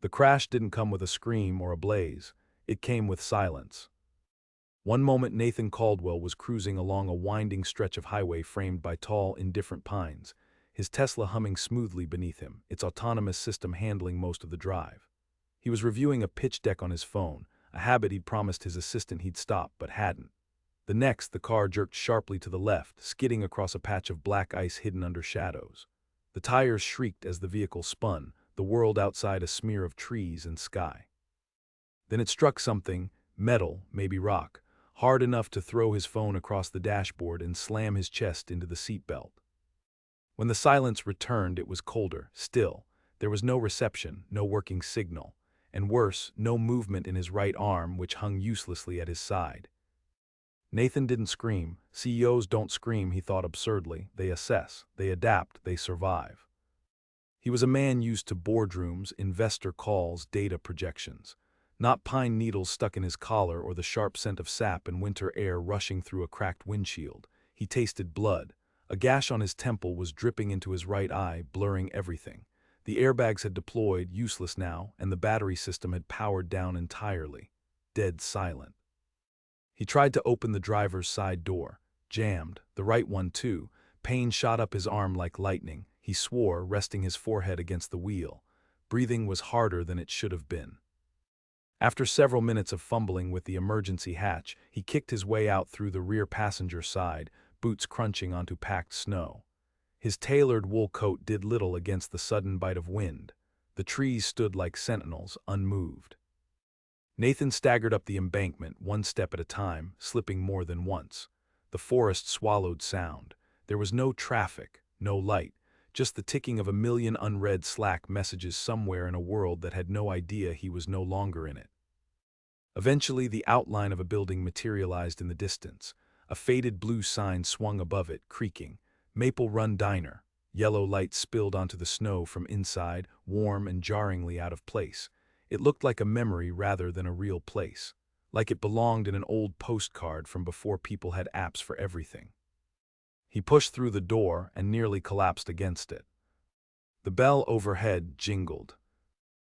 The crash didn't come with a scream or a blaze. It came with silence. One moment Nathan Caldwell was cruising along a winding stretch of highway framed by tall, indifferent pines, his Tesla humming smoothly beneath him, its autonomous system handling most of the drive. He was reviewing a pitch deck on his phone, a habit he'd promised his assistant he'd stop but hadn't. The next, the car jerked sharply to the left, skidding across a patch of black ice hidden under shadows. The tires shrieked as the vehicle spun, the world outside a smear of trees and sky. Then it struck something, metal, maybe rock, hard enough to throw his phone across the dashboard and slam his chest into the seatbelt. When the silence returned, it was colder, still. There was no reception, no working signal, and worse, no movement in his right arm, which hung uselessly at his side. Nathan didn't scream. CEOs don't scream, he thought absurdly. They assess, they adapt, they survive. He was a man used to boardrooms, investor calls, data projections. Not pine needles stuck in his collar or the sharp scent of sap and winter air rushing through a cracked windshield. He tasted blood. A gash on his temple was dripping into his right eye, blurring everything. The airbags had deployed, useless now, and the battery system had powered down entirely. Dead silent. He tried to open the driver's side door. Jammed. The right one, too. Pain shot up his arm like lightning. He swore, resting his forehead against the wheel. Breathing was harder than it should have been. After several minutes of fumbling with the emergency hatch, he kicked his way out through the rear passenger side, boots crunching onto packed snow. His tailored wool coat did little against the sudden bite of wind. The trees stood like sentinels, unmoved. Nathan staggered up the embankment, one step at a time, slipping more than once. The forest swallowed sound. There was no traffic, no light, just the ticking of a million unread Slack messages somewhere in a world that had no idea he was no longer in it. Eventually, the outline of a building materialized in the distance. A faded blue sign swung above it, creaking. Maple Run Diner. Yellow light spilled onto the snow from inside, warm and jarringly out of place. It looked like a memory rather than a real place. Like it belonged in an old postcard from before people had apps for everything. He pushed through the door and nearly collapsed against it. The bell overhead jingled.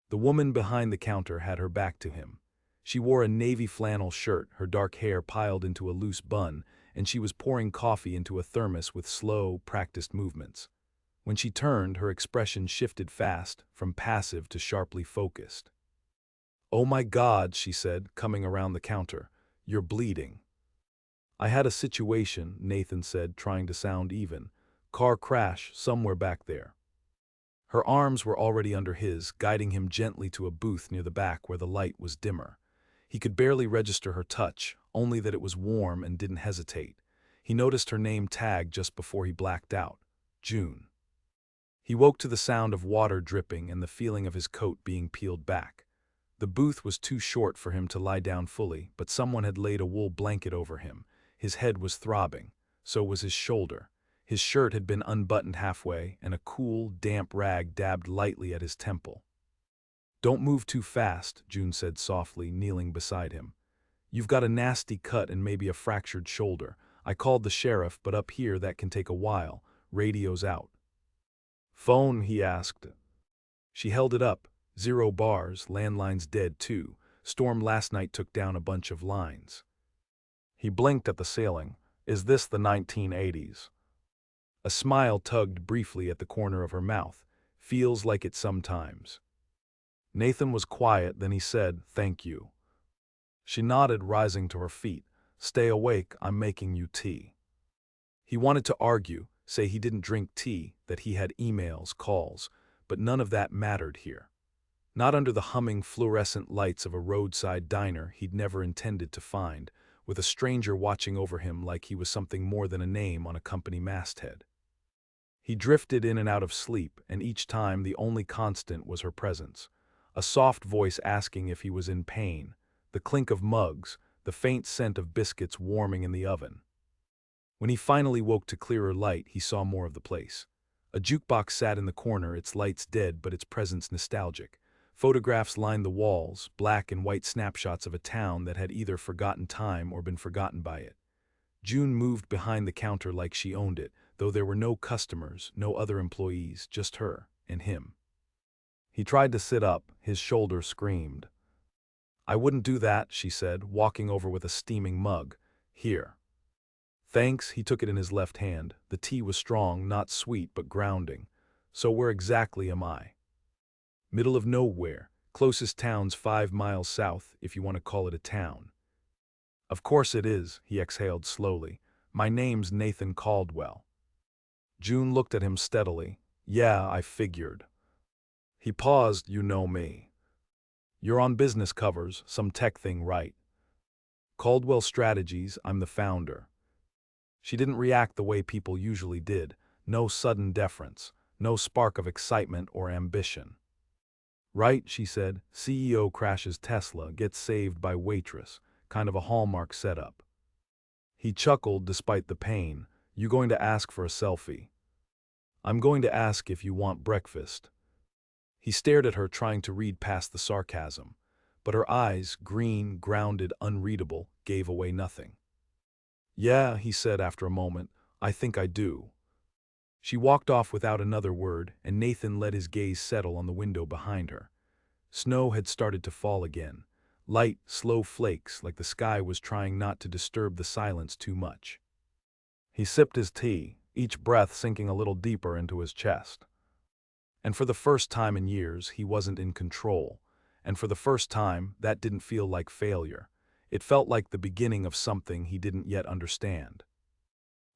The woman behind the counter had her back to him. She wore a navy flannel shirt, her dark hair piled into a loose bun, and she was pouring coffee into a thermos with slow, practiced movements. When she turned, her expression shifted fast, from passive to sharply focused. "Oh my God," she said, coming around the counter. "You're bleeding." "I had a situation," Nathan said, trying to sound even. "Car crash, somewhere back there." Her arms were already under his, guiding him gently to a booth near the back where the light was dimmer. He could barely register her touch, only that it was warm and didn't hesitate. He noticed her name tag just before he blacked out. June. He woke to the sound of water dripping and the feeling of his coat being peeled back. The booth was too short for him to lie down fully, but someone had laid a wool blanket over him. His head was throbbing. So was his shoulder. His shirt had been unbuttoned halfway, and a cool, damp rag dabbed lightly at his temple. "Don't move too fast," June said softly, kneeling beside him. "You've got a nasty cut and maybe a fractured shoulder. I called the sheriff, but up here that can take a while. Radio's out." "Phone?" he asked. She held it up. 0 bars, landline's dead too. Storm last night took down a bunch of lines. He blinked at the ceiling. "Is this the 1980s? A smile tugged briefly at the corner of her mouth. "Feels like it sometimes." Nathan was quiet, then he said, "Thank you." She nodded, rising to her feet. "Stay awake, I'm making you tea." He wanted to argue, say he didn't drink tea, that he had emails, calls, but none of that mattered here. Not under the humming fluorescent lights of a roadside diner he'd never intended to find, with a stranger watching over him like he was something more than a name on a company masthead. He drifted in and out of sleep, and each time the only constant was her presence. A soft voice asking if he was in pain, the clink of mugs, the faint scent of biscuits warming in the oven. When he finally woke to clearer light, he saw more of the place. A jukebox sat in the corner, its lights dead but its presence nostalgic. Photographs lined the walls, black and white snapshots of a town that had either forgotten time or been forgotten by it. June moved behind the counter like she owned it, though there were no customers, no other employees, just her and him. He tried to sit up, his shoulder screamed. I wouldn't do that, she said, walking over with a steaming mug. Here. Thanks, he took it in his left hand. The tea was strong, not sweet, but grounding. So where exactly am I? Middle of nowhere. Closest town's 5 miles south, if you want to call it a town. Of course it is, he exhaled slowly. My name's Nathan Caldwell. June looked at him steadily. Yeah, I figured. He paused. You know me. You're on business covers, some tech thing, right? Caldwell Strategies, I'm the founder. She didn't react the way people usually did. No sudden deference, no spark of excitement or ambition. Right, she said, CEO crashes Tesla, gets saved by Waitress, kind of a Hallmark setup. He chuckled despite the pain. You going to ask for a selfie? I'm going to ask if you want breakfast. He stared at her, trying to read past the sarcasm, but her eyes, green, grounded, unreadable, gave away nothing. Yeah, he said after a moment, I think I do. She walked off without another word, and Nathan let his gaze settle on the window behind her. Snow had started to fall again, light, slow flakes like the sky was trying not to disturb the silence too much. He sipped his tea, each breath sinking a little deeper into his chest. And for the first time in years, he wasn't in control. And for the first time, that didn't feel like failure. It felt like the beginning of something he didn't yet understand.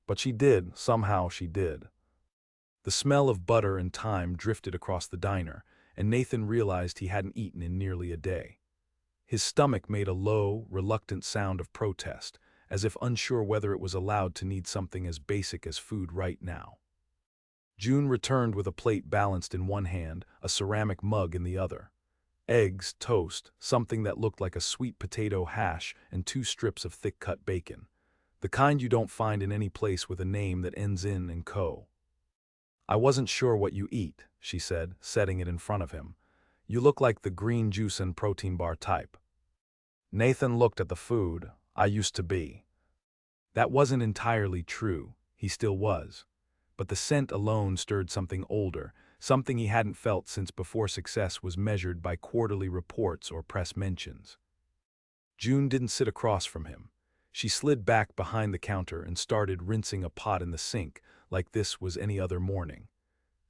But she did, somehow she did. The smell of butter and thyme drifted across the diner, and Nathan realized he hadn't eaten in nearly a day. His stomach made a low, reluctant sound of protest, as if unsure whether it was allowed to need something as basic as food right now. June returned with a plate balanced in one hand, a ceramic mug in the other. Eggs, toast, something that looked like a sweet potato hash, and 2 strips of thick-cut bacon. The kind you don't find in any place with a name that ends in and co. I wasn't sure what you eat, she said, setting it in front of him. You look like the green juice and protein bar type. Nathan looked at the food. I used to be. That wasn't entirely true. He still was. But the scent alone stirred something older, something he hadn't felt since before success was measured by quarterly reports or press mentions. June didn't sit across from him. She slid back behind the counter and started rinsing a pot in the sink like this was any other morning.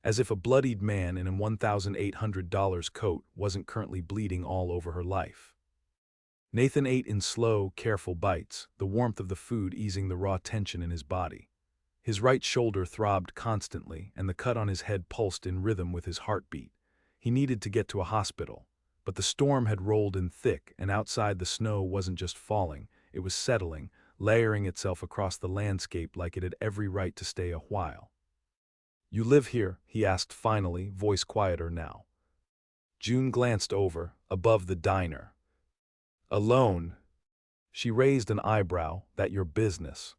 As if a bloodied man in a $1,800 coat wasn't currently bleeding all over her life. Nathan ate in slow, careful bites, the warmth of the food easing the raw tension in his body. His right shoulder throbbed constantly, and the cut on his head pulsed in rhythm with his heartbeat. He needed to get to a hospital, but the storm had rolled in thick, and outside the snow wasn't just falling, it was settling, layering itself across the landscape like it had every right to stay a while. You live here? He asked finally, voice quieter now. June glanced over, above the diner. Alone? She raised an eyebrow. That your business?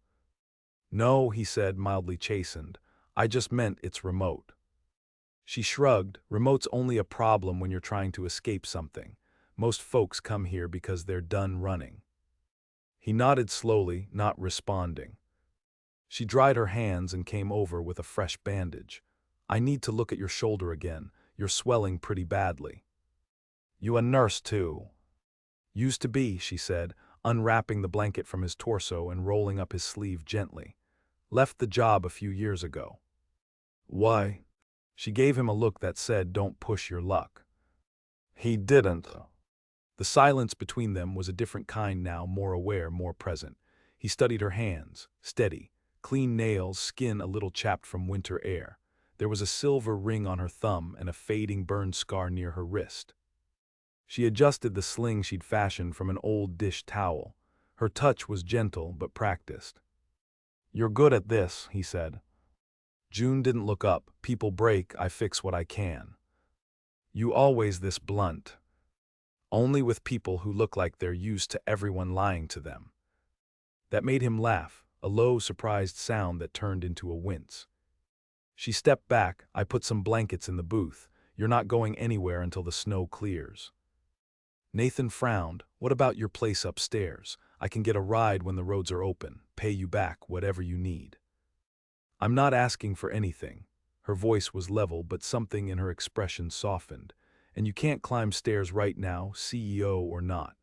No, he said, mildly chastened. I just meant it's remote. She shrugged. Remote's only a problem when you're trying to escape something. Most folks come here because they're done running. He nodded slowly, not responding. She dried her hands and came over with a fresh bandage. I need to look at your shoulder again. You're swelling pretty badly. You a nurse too? Used to be, she said, unwrapping the blanket from his torso and rolling up his sleeve gently. Left the job a few years ago. Why? She gave him a look that said, don't push your luck. He didn't. The silence between them was a different kind now, more aware, more present. He studied her hands, steady, clean nails, skin a little chapped from winter air. There was a silver ring on her thumb and a fading burn scar near her wrist. She adjusted the sling she'd fashioned from an old dish towel. Her touch was gentle but practiced. You're good at this, he said. June didn't look up. People break, I fix what I can. You always this blunt. Only with people who look like they're used to everyone lying to them. That made him laugh, a low, surprised sound that turned into a wince. She stepped back. I put some blankets in the booth. You're not going anywhere until the snow clears. Nathan frowned. What about your place upstairs? I can get a ride when the roads are open, pay you back whatever you need. I'm not asking for anything. Her voice was level, but something in her expression softened. And you can't climb stairs right now, CEO or not.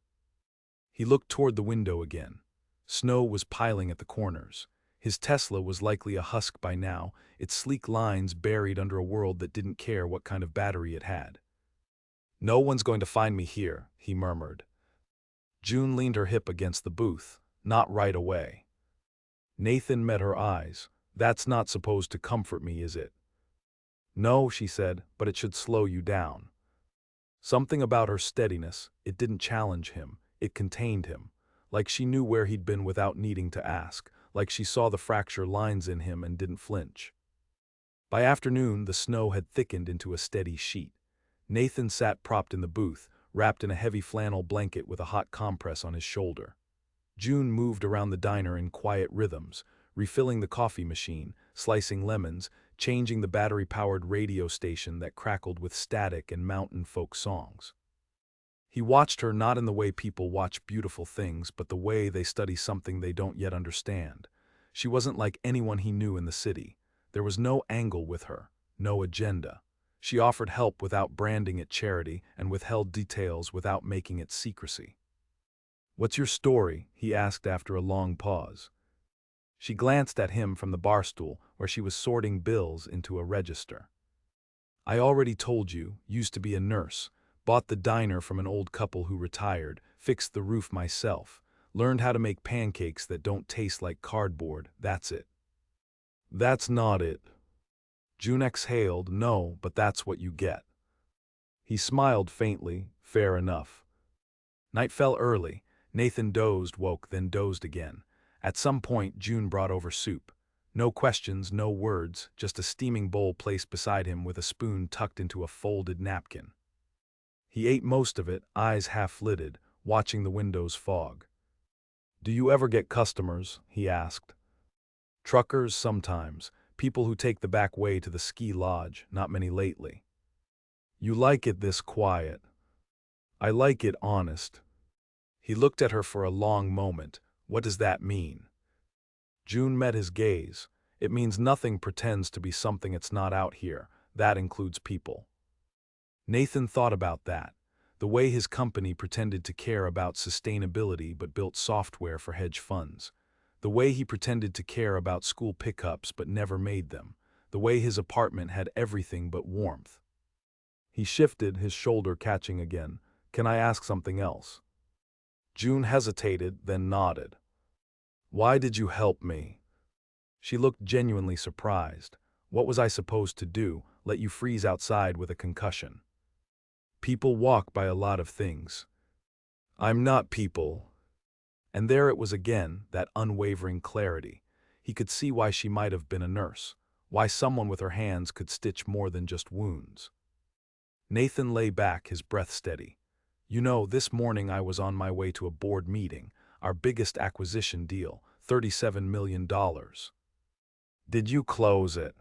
He looked toward the window again. Snow was piling at the corners. His Tesla was likely a husk by now, its sleek lines buried under a world that didn't care what kind of battery it had. "No one's going to find me here," he murmured. June leaned her hip against the booth. "Not right away." Nathan met her eyes. "That's not supposed to comfort me, is it?" "No," she said, "but it should slow you down." Something about her steadiness, it didn't challenge him, it contained him. Like she knew where he'd been without needing to ask, like she saw the fracture lines in him and didn't flinch. By afternoon, the snow had thickened into a steady sheet. Nathan sat propped in the booth, wrapped in a heavy flannel blanket with a hot compress on his shoulder. June moved around the diner in quiet rhythms, refilling the coffee machine, slicing lemons, changing the battery-powered radio station that crackled with static and mountain folk songs. He watched her not in the way people watch beautiful things, but the way they study something they don't yet understand. She wasn't like anyone he knew in the city. There was no angle with her, no agenda. She offered help without branding it charity and withheld details without making it secrecy. "What's your story?" he asked after a long pause. She glanced at him from the bar stool where she was sorting bills into a register. "I already told you, used to be a nurse, bought the diner from an old couple who retired, fixed the roof myself, learned how to make pancakes that don't taste like cardboard, that's it." "That's not it." June exhaled. "No, but that's what you get." He smiled faintly. "Fair enough." Night fell early. Nathan dozed, woke, then dozed again. At some point, June brought over soup. No questions, no words, just a steaming bowl placed beside him with a spoon tucked into a folded napkin. He ate most of it, eyes half-lidded, watching the window's fog. "Do you ever get customers?" he asked. "Truckers, sometimes. People who take the back way to the ski lodge, not many lately." "You like it this quiet." "I like it honest." He looked at her for a long moment. "What does that mean?" June met his gaze. "It means nothing pretends to be something it's not out here. That includes people." Nathan thought about that. The way his company pretended to care about sustainability but built software for hedge funds. The way he pretended to care about school pickups but never made them. The way his apartment had everything but warmth. He shifted, his shoulder catching again. "Can I ask something else?" June hesitated, then nodded. "Why did you help me?" She looked genuinely surprised. "What was I supposed to do, let you freeze outside with a concussion?" "People walk by a lot of things." "I'm not people." And there it was again, that unwavering clarity. He could see why she might have been a nurse, why someone with her hands could stitch more than just wounds. Nathan lay back, his breath steady. "You know, this morning I was on my way to a board meeting, our biggest acquisition deal, $37 million. Did you close it?"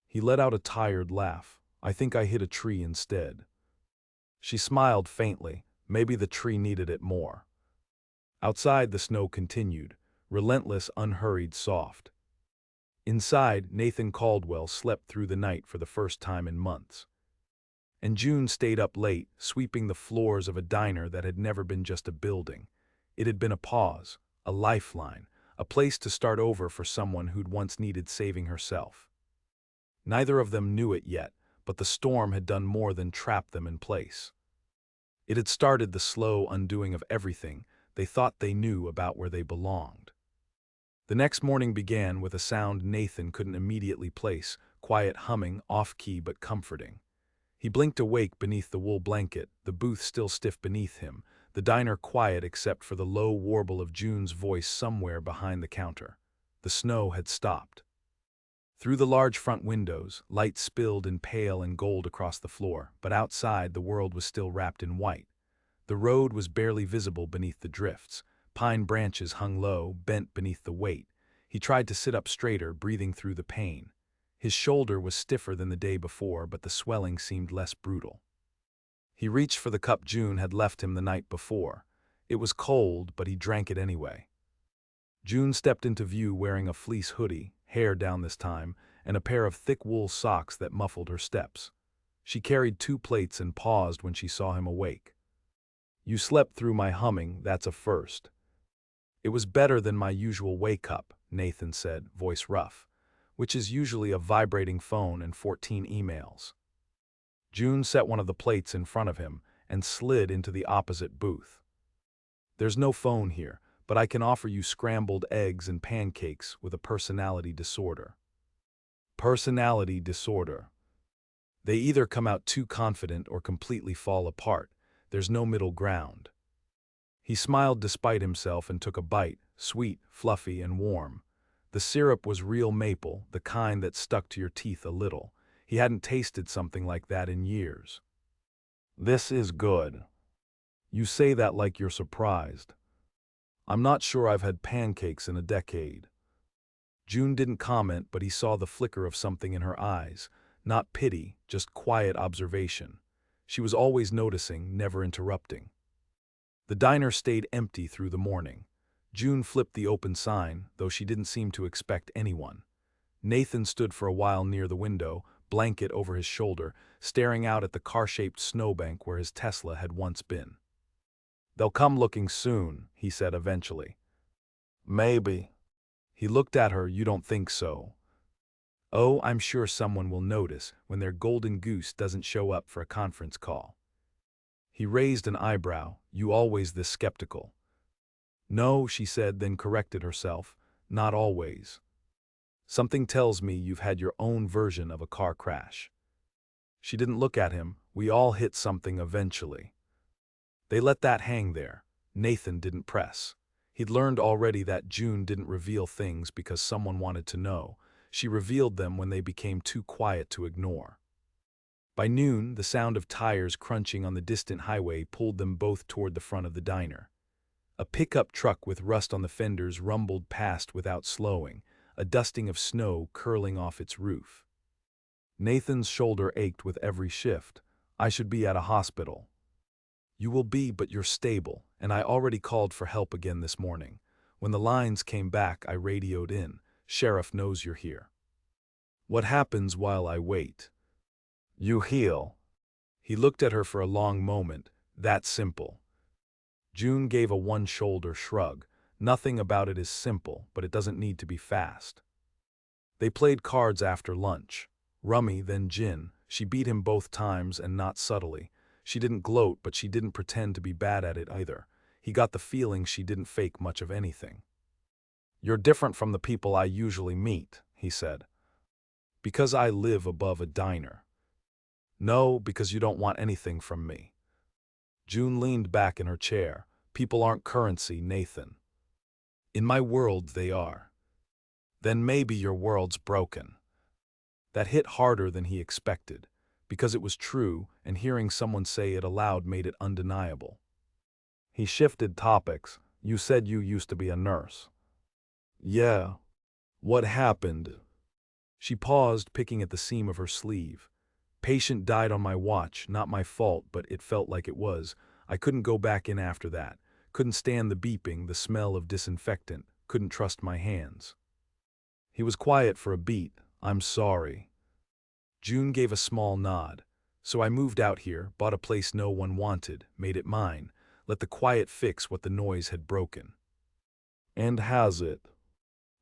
He let out a tired laugh. "I think I hit a tree instead." She smiled faintly. Maybe the tree needed it more. Outside, the snow continued, relentless, unhurried, soft. Inside, Nathan Caldwell slept through the night for the first time in months. And June stayed up late, sweeping the floors of a diner that had never been just a building. It had been a pause, a lifeline, a place to start over for someone who'd once needed saving herself. Neither of them knew it yet, but the storm had done more than trap them in place. It had started the slow undoing of everything they thought they knew about where they belonged. The next morning began with a sound Nathan couldn't immediately place, quiet humming, off-key but comforting. He blinked awake beneath the wool blanket, the booth still stiff beneath him, the diner quiet except for the low warble of June's voice somewhere behind the counter. The snow had stopped. Through the large front windows, light spilled in pale and gold across the floor, but outside the world was still wrapped in white. The road was barely visible beneath the drifts. Pine branches hung low, bent beneath the weight. He tried to sit up straighter, breathing through the pain. His shoulder was stiffer than the day before, but the swelling seemed less brutal. He reached for the cup June had left him the night before. It was cold, but he drank it anyway. June stepped into view wearing a fleece hoodie, hair down this time, and a pair of thick wool socks that muffled her steps. She carried 2 plates and paused when she saw him awake. "You slept through my humming, that's a first." "It was better than my usual wake-up," Nathan said, voice rough, "which is usually a vibrating phone and 14 emails." June set one of the plates in front of him and slid into the opposite booth. "There's no phone here, but I can offer you scrambled eggs and pancakes with a personality disorder." Personality disorder. They either come out too confident or completely fall apart. There's no middle ground. He smiled despite himself and took a bite, sweet, fluffy, and warm. The syrup was real maple, the kind that stuck to your teeth a little. He hadn't tasted something like that in years. "This is good." "You say that like you're surprised." "I'm not sure I've had pancakes in a decade." June didn't comment, but he saw the flicker of something in her eyes. Not pity, just quiet observation. She was always noticing, never interrupting. The diner stayed empty through the morning. June flipped the open sign, though she didn't seem to expect anyone. Nathan stood for a while near the window, blanket over his shoulder, staring out at the car-shaped snowbank where his Tesla had once been. "They'll come looking soon," he said eventually. "Maybe." He looked at her. "You don't think so?" "Oh, I'm sure someone will notice when their golden goose doesn't show up for a conference call." He raised an eyebrow. "You always this skeptical?" "No," she said, then corrected herself. "Not always. Something tells me you've had your own version of a car crash." She didn't look at him. "We all hit something eventually." They let that hang there. Nathan didn't press. He'd learned already that June didn't reveal things because someone wanted to know. She revealed them when they became too quiet to ignore. By noon, the sound of tires crunching on the distant highway pulled them both toward the front of the diner. A pickup truck with rust on the fenders rumbled past without slowing, a dusting of snow curling off its roof. Nathan's shoulder ached with every shift. "I should be at a hospital." "You will be, but you're stable, and I already called for help again this morning. When the lines came back, I radioed in. Sheriff knows you're here." "What happens while I wait?" "You heal." He looked at her for a long moment. "That simple." June gave a one-shoulder shrug. "Nothing about it is simple, but it doesn't need to be fast." They played cards after lunch. Rummy, then gin. She beat him both times, and not subtly. She didn't gloat, but she didn't pretend to be bad at it either. He got the feeling she didn't fake much of anything. "You're different from the people I usually meet," he said. "Because I live above a diner." "No, because you don't want anything from me." June leaned back in her chair. "People aren't currency, Nathan." "In my world, they are." "Then maybe your world's broken." That hit harder than he expected, because it was true, and hearing someone say it aloud made it undeniable. He shifted topics. "You said you used to be a nurse." "Yeah. What happened?" She paused, picking at the seam of her sleeve. "Patient died on my watch, not my fault, but it felt like it was. I couldn't go back in after that. Couldn't stand the beeping, the smell of disinfectant. Couldn't trust my hands." He was quiet for a beat. "I'm sorry." June gave a small nod. "So I moved out here, bought a place no one wanted, made it mine, let the quiet fix what the noise had broken." "And has it?"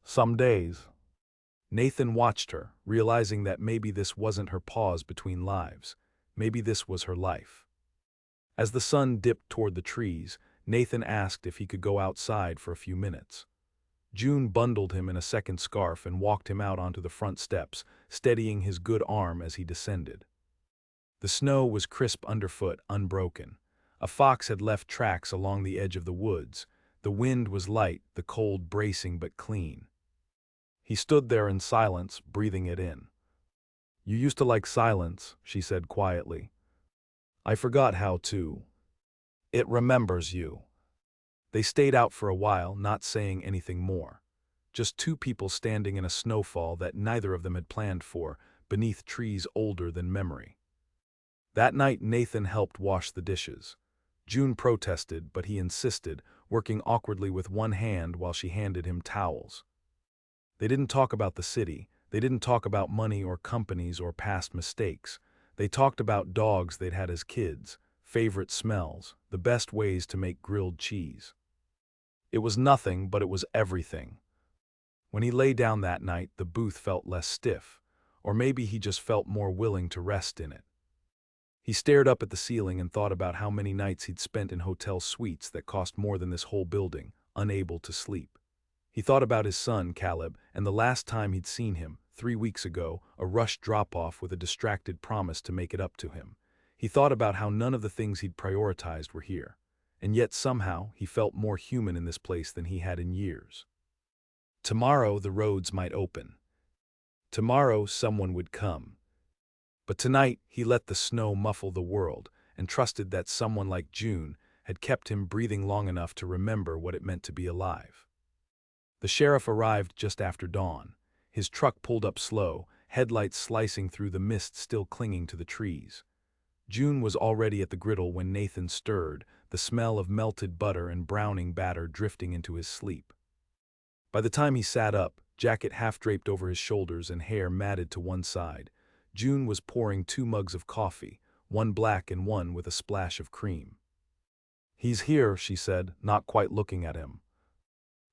"Some days." Nathan watched her, realizing that maybe this wasn't her pause between lives. Maybe this was her life. As the sun dipped toward the trees, Nathan asked if he could go outside for a few minutes. June bundled him in a second scarf and walked him out onto the front steps, steadying his good arm as he descended. The snow was crisp underfoot, unbroken. A fox had left tracks along the edge of the woods. The wind was light, the cold bracing but clean. He stood there in silence, breathing it in. "You used to like silence," she said quietly. "I forgot how to. It remembers you." They stayed out for a while, not saying anything more. Just two people standing in a snowfall that neither of them had planned for, beneath trees older than memory. That night Nathan helped wash the dishes. June protested, but he insisted, working awkwardly with one hand while she handed him towels. They didn't talk about the city. They didn't talk about money or companies or past mistakes. They talked about dogs they'd had as kids, favorite smells, the best ways to make grilled cheese. It was nothing, but it was everything. When he lay down that night, the booth felt less stiff, or maybe he just felt more willing to rest in it. He stared up at the ceiling and thought about how many nights he'd spent in hotel suites that cost more than this whole building, unable to sleep. He thought about his son, Caleb, and the last time he'd seen him, 3 weeks ago, a rushed drop-off with a distracted promise to make it up to him. He thought about how none of the things he'd prioritized were here, and yet somehow he felt more human in this place than he had in years. Tomorrow the roads might open. Tomorrow someone would come. But tonight he let the snow muffle the world and trusted that someone like June had kept him breathing long enough to remember what it meant to be alive. The sheriff arrived just after dawn. His truck pulled up slow, headlights slicing through the mist still clinging to the trees. June was already at the griddle when Nathan stirred, the smell of melted butter and browning batter drifting into his sleep. By the time he sat up, jacket half draped over his shoulders and hair matted to one side, June was pouring 2 mugs of coffee, one black and one with a splash of cream. "He's here," she said, not quite looking at him.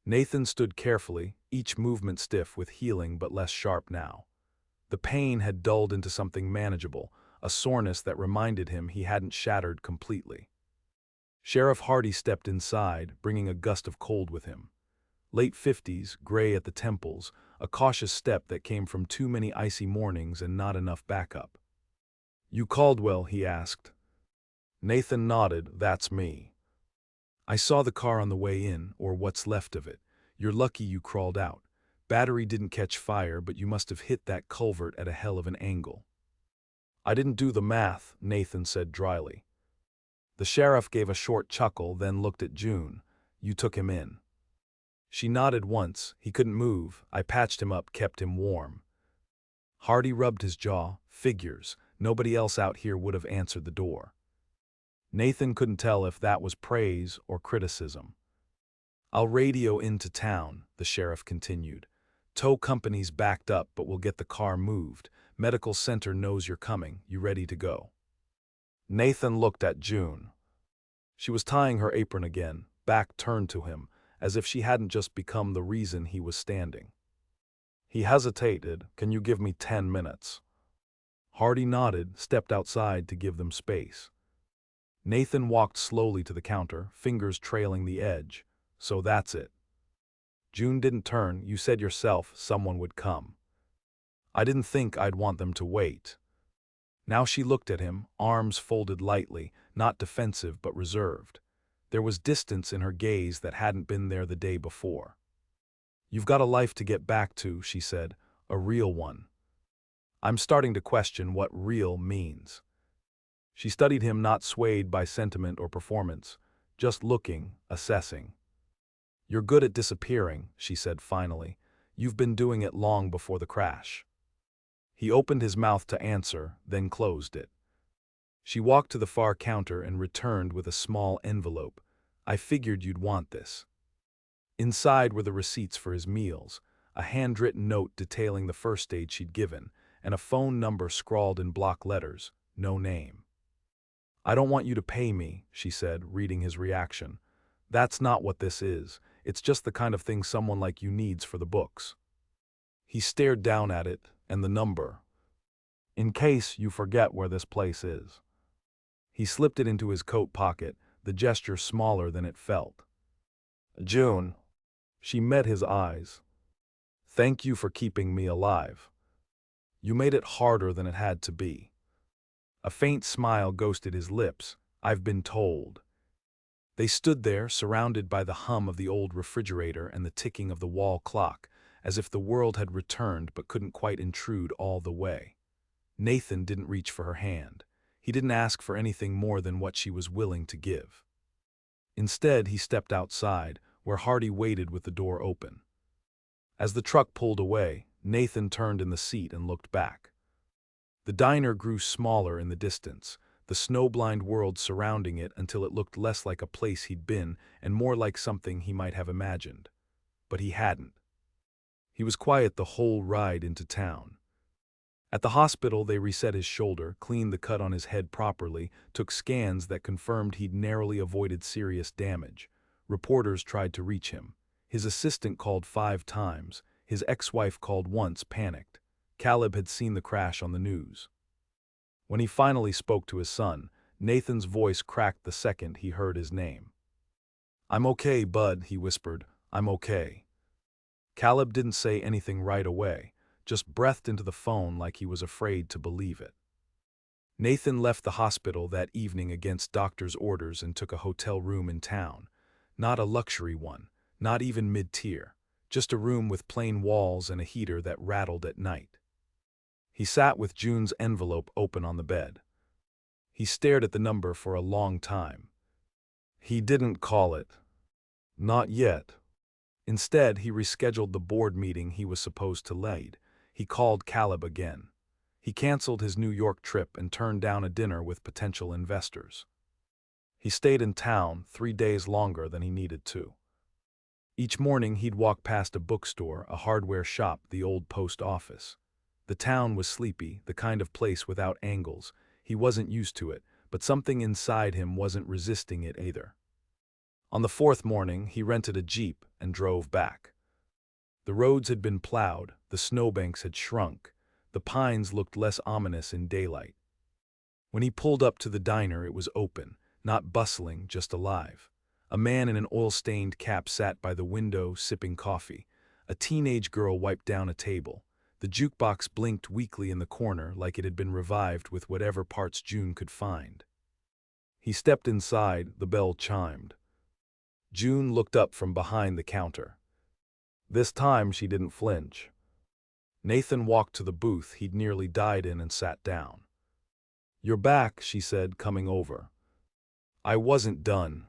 Nathan stood carefully, each movement stiff with healing but less sharp now. The pain had dulled into something manageable, a soreness that reminded him he hadn't shattered completely. Sheriff Hardy stepped inside, bringing a gust of cold with him. Late 50s, gray at the temples, a cautious step that came from too many icy mornings and not enough backup. "You Caldwell?" he asked. Nathan nodded. "That's me. I saw the car on the way in, or what's left of it. You're lucky you crawled out. Battery didn't catch fire, but you must have hit that culvert at a hell of an angle." "I didn't do the math," Nathan said dryly. The sheriff gave a short chuckle, then looked at June. "You took him in." She nodded once. "He couldn't move. I patched him up, kept him warm." Hardy rubbed his jaw. "Figures. Nobody else out here would have answered the door." Nathan couldn't tell if that was praise or criticism. "I'll radio into town," the sheriff continued. "Tow company's backed up, but we'll get the car moved. Medical center knows you're coming. You ready to go?" Nathan looked at June. She was tying her apron again, back turned to him, as if she hadn't just become the reason he was standing. He hesitated. "Can you give me 10 minutes?" Hardy nodded, stepped outside to give them space. Nathan walked slowly to the counter, fingers trailing the edge. "So that's it." June didn't turn. "You said yourself someone would come." "I didn't think I'd want them to wait." Now she looked at him, arms folded lightly, not defensive but reserved. There was distance in her gaze that hadn't been there the day before. "You've got a life to get back to," she said, "a real one." "I'm starting to question what real means." She studied him, not swayed by sentiment or performance, just looking, assessing. "You're good at disappearing," she said finally. "You've been doing it long before the crash." He opened his mouth to answer, then closed it. She walked to the far counter and returned with a small envelope. "I figured you'd want this." Inside were the receipts for his meals, a handwritten note detailing the first aid she'd given, and a phone number scrawled in block letters, no name. "I don't want you to pay me," she said, reading his reaction. "That's not what this is. It's just the kind of thing someone like you needs for the books." He stared down at it, and the number. "In case you forget where this place is." He slipped it into his coat pocket, the gesture smaller than it felt. "June." She met his eyes. "Thank you for keeping me alive. You made it harder than it had to be." A faint smile ghosted his lips. "I've been told." They stood there, surrounded by the hum of the old refrigerator and the ticking of the wall clock, as if the world had returned but couldn't quite intrude all the way. Nathan didn't reach for her hand. He didn't ask for anything more than what she was willing to give. Instead, he stepped outside, where Hardy waited with the door open. As the truck pulled away, Nathan turned in the seat and looked back. The diner grew smaller in the distance, the snow-blind world surrounding it until it looked less like a place he'd been and more like something he might have imagined. But he hadn't. He was quiet the whole ride into town. At the hospital, they reset his shoulder, cleaned the cut on his head properly, took scans that confirmed he'd narrowly avoided serious damage. Reporters tried to reach him. His assistant called 5 times. His ex-wife called once, panicked. Caleb had seen the crash on the news. When he finally spoke to his son, Nathan's voice cracked the second he heard his name. "I'm okay, bud," he whispered. "I'm okay." Caleb didn't say anything right away, just breathed into the phone like he was afraid to believe it. Nathan left the hospital that evening against doctor's orders and took a hotel room in town. Not a luxury one, not even mid-tier, just a room with plain walls and a heater that rattled at night. He sat with June's envelope open on the bed. He stared at the number for a long time. He didn't call it. Not yet. Instead, he rescheduled the board meeting he was supposed to lead. He called Caleb again. He canceled his New York trip and turned down a dinner with potential investors. He stayed in town 3 days longer than he needed to. Each morning he'd walk past a bookstore, a hardware shop, the old post office. The town was sleepy, the kind of place without angles. He wasn't used to it, but something inside him wasn't resisting it either. On the 4th morning, he rented a Jeep and drove back. The roads had been plowed, the snowbanks had shrunk, the pines looked less ominous in daylight. When he pulled up to the diner, it was open, not bustling, just alive. A man in an oil-stained cap sat by the window, sipping coffee. A teenage girl wiped down a table. The jukebox blinked weakly in the corner like it had been revived with whatever parts June could find. He stepped inside, the bell chimed. June looked up from behind the counter. This time she didn't flinch. Nathan walked to the booth he'd nearly died in and sat down. "You're back," she said, coming over. "I wasn't done."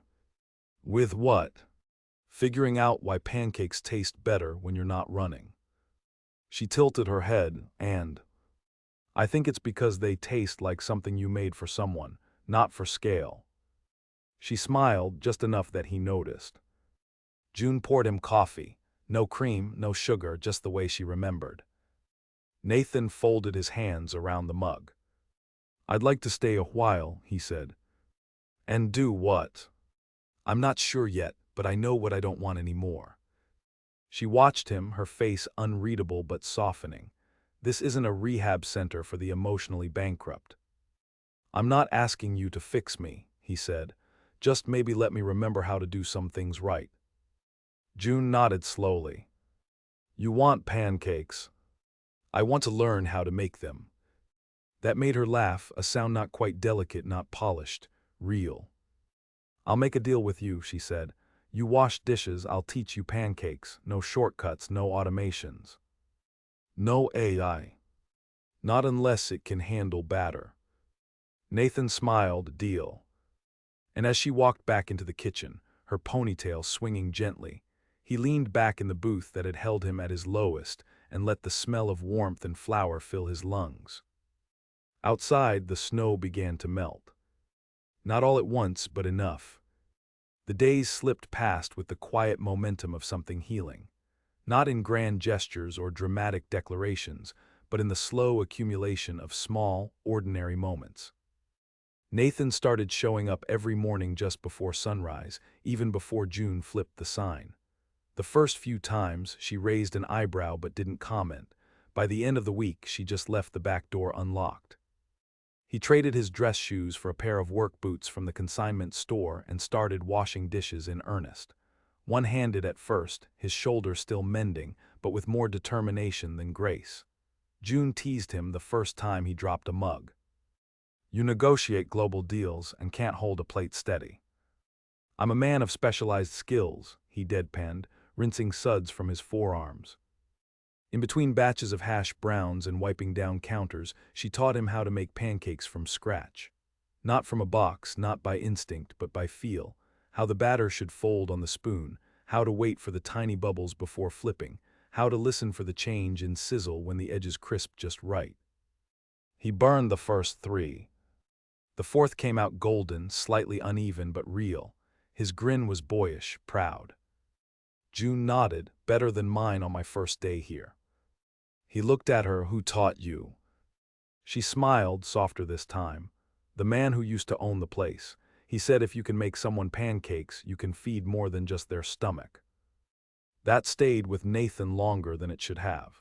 "With what?" "Figuring out why pancakes taste better when you're not running." She tilted her head, I think it's because they taste like something you made for someone, not for scale." She smiled, just enough that he noticed. June poured him coffee. No cream, no sugar, just the way she remembered. Nathan folded his hands around the mug. "I'd like to stay a while," he said. "And do what?" "I'm not sure yet, but I know what I don't want anymore." She watched him, her face unreadable but softening. "This isn't a rehab center for the emotionally bankrupt." "I'm not asking you to fix me," he said. "Just maybe let me remember how to do some things right." June nodded slowly. "You want pancakes. I want to learn how to make them." That made her laugh, a sound not quite delicate, not polished, real. "I'll make a deal with you," she said. "You wash dishes, I'll teach you pancakes. No shortcuts, no automations. No AI. Not unless it can handle batter." Nathan smiled, "Deal." And as she walked back into the kitchen, her ponytail swinging gently, he leaned back in the booth that had held him at his lowest and let the smell of warmth and flour fill his lungs. Outside, the snow began to melt. Not all at once, but enough. The days slipped past with the quiet momentum of something healing. Not in grand gestures or dramatic declarations, but in the slow accumulation of small, ordinary moments. Nathan started showing up every morning just before sunrise, even before June flipped the sign. The first few times, she raised an eyebrow but didn't comment. By the end of the week, she just left the back door unlocked. He traded his dress shoes for a pair of work boots from the consignment store and started washing dishes in earnest. One-handed at first, his shoulder still mending, but with more determination than grace. June teased him the first time he dropped a mug. "You negotiate global deals and can't hold a plate steady." "I'm a man of specialized skills," he deadpanned, rinsing suds from his forearms. In between batches of hash browns and wiping down counters, she taught him how to make pancakes from scratch. Not from a box, not by instinct, but by feel. How the batter should fold on the spoon, how to wait for the tiny bubbles before flipping, how to listen for the change in sizzle when the edges crisped just right. He burned the first 3. The 4th came out golden, slightly uneven but real. His grin was boyish, proud. June nodded, "Better than mine on my first day here." He looked at her. "Who taught you?" She smiled, softer this time. The man who used to own the place. He said if you can make someone pancakes, you can feed more than just their stomach. That stayed with Nathan longer than it should have.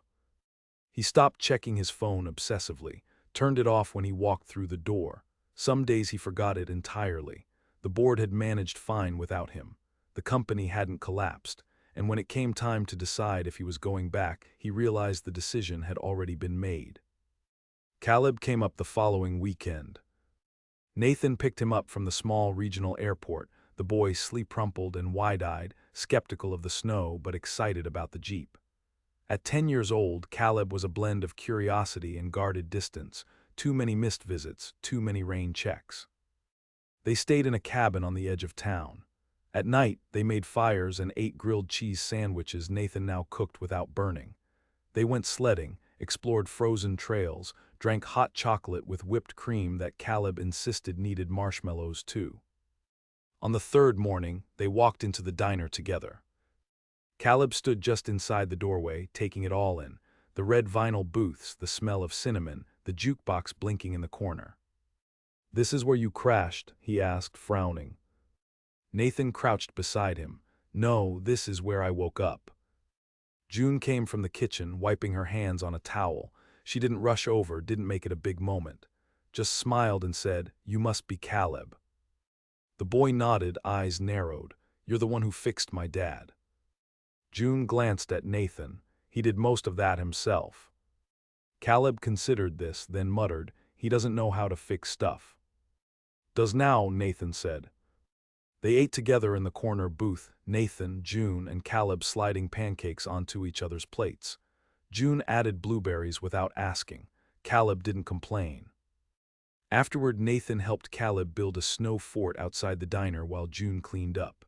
He stopped checking his phone obsessively, turned it off when he walked through the door. Some days he forgot it entirely. The board had managed fine without him. The company hadn't collapsed, and when it came time to decide if he was going back, he realized the decision had already been made. Caleb came up the following weekend. Nathan picked him up from the small regional airport, the boy sleep-rumpled and wide-eyed, skeptical of the snow but excited about the Jeep. At 10 years old, Caleb was a blend of curiosity and guarded distance, too many missed visits, too many rain checks. They stayed in a cabin on the edge of town. At night, they made fires and ate grilled cheese sandwiches Nathan now cooked without burning. They went sledding, explored frozen trails, drank hot chocolate with whipped cream that Caleb insisted needed marshmallows too. On the third morning, they walked into the diner together. Caleb stood just inside the doorway, taking it all in. The red vinyl booths, the smell of cinnamon, the jukebox blinking in the corner. "This is where you crashed?" he asked, frowning. Nathan crouched beside him. "No, this is where I woke up." June came from the kitchen, wiping her hands on a towel. She didn't rush over, didn't make it a big moment. Just smiled and said, "You must be Caleb." The boy nodded, eyes narrowed. "You're the one who fixed my dad." June glanced at Nathan. He did most of that himself. Caleb considered this, then muttered, "He doesn't know how to fix stuff." "Does now," Nathan said. They ate together in the corner booth, Nathan, June, and Caleb sliding pancakes onto each other's plates. June added blueberries without asking. Caleb didn't complain. Afterward, Nathan helped Caleb build a snow fort outside the diner while June cleaned up.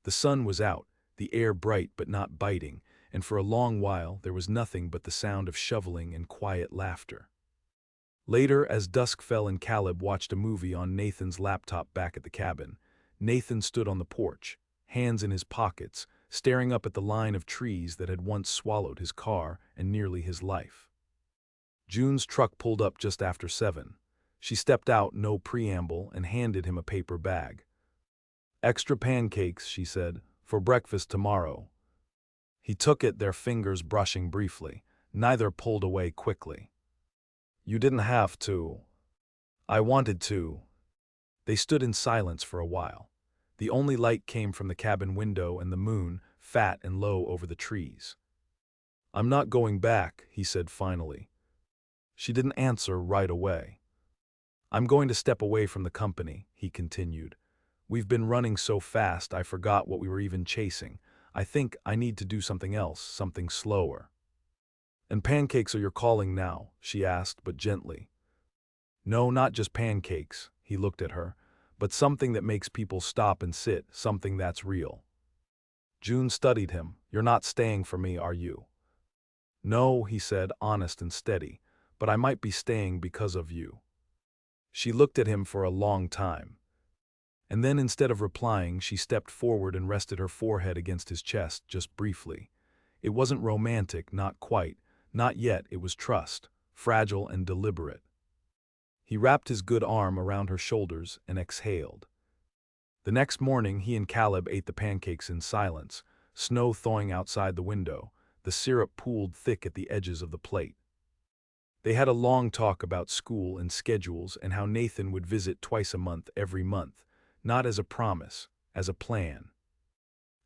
The sun was out, the air bright but not biting, and for a long while there was nothing but the sound of shoveling and quiet laughter. Later, as dusk fell and Caleb watched a movie on Nathan's laptop back at the cabin, Nathan stood on the porch, hands in his pockets, staring up at the line of trees that had once swallowed his car and nearly his life. June's truck pulled up just after 7. She stepped out, no preamble, and handed him a paper bag. "Extra pancakes," she said, "for breakfast tomorrow." He took it, their fingers brushing briefly. Neither pulled away quickly. "You didn't have to." "I wanted to." They stood in silence for a while. The only light came from the cabin window and the moon, fat and low over the trees. "I'm not going back," he said finally. She didn't answer right away. "I'm going to step away from the company," he continued. "We've been running so fast I forgot what we were even chasing. I think I need to do something else, something slower." "And pancakes are your calling now?" she asked, but gently. "No, not just pancakes," he looked at her, "but something that makes people stop and sit, something that's real." June studied him. "You're not staying for me, are you?" "No," he said, honest and steady, "but I might be staying because of you." She looked at him for a long time. And then, instead of replying, she stepped forward and rested her forehead against his chest, just briefly. It wasn't romantic, not quite, not yet. It was trust, fragile and deliberate. He wrapped his good arm around her shoulders and exhaled. The next morning, he and Caleb ate the pancakes in silence, snow thawing outside the window, the syrup pooled thick at the edges of the plate. They had a long talk about school and schedules and how Nathan would visit twice a month every month, not as a promise, as a plan.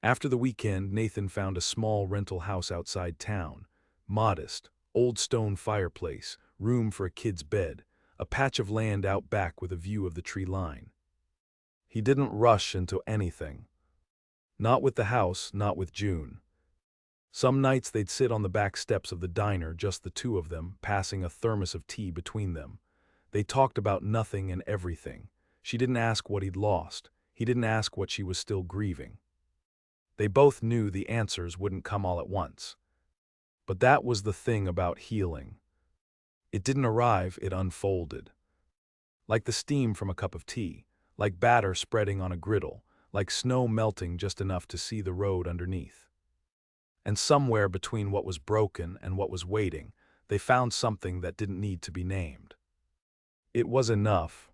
After the weekend, Nathan found a small rental house outside town. Modest, old stone fireplace, room for a kid's bed, a patch of land out back with a view of the tree line. He didn't rush into anything. Not with the house, not with June. Some nights they'd sit on the back steps of the diner, just the two of them, passing a thermos of tea between them. They talked about nothing and everything. She didn't ask what he'd lost. He didn't ask what she was still grieving. They both knew the answers wouldn't come all at once. But that was the thing about healing. It didn't arrive, it unfolded. Like the steam from a cup of tea, like batter spreading on a griddle, like snow melting just enough to see the road underneath. And somewhere between what was broken and what was waiting, they found something that didn't need to be named. It was enough.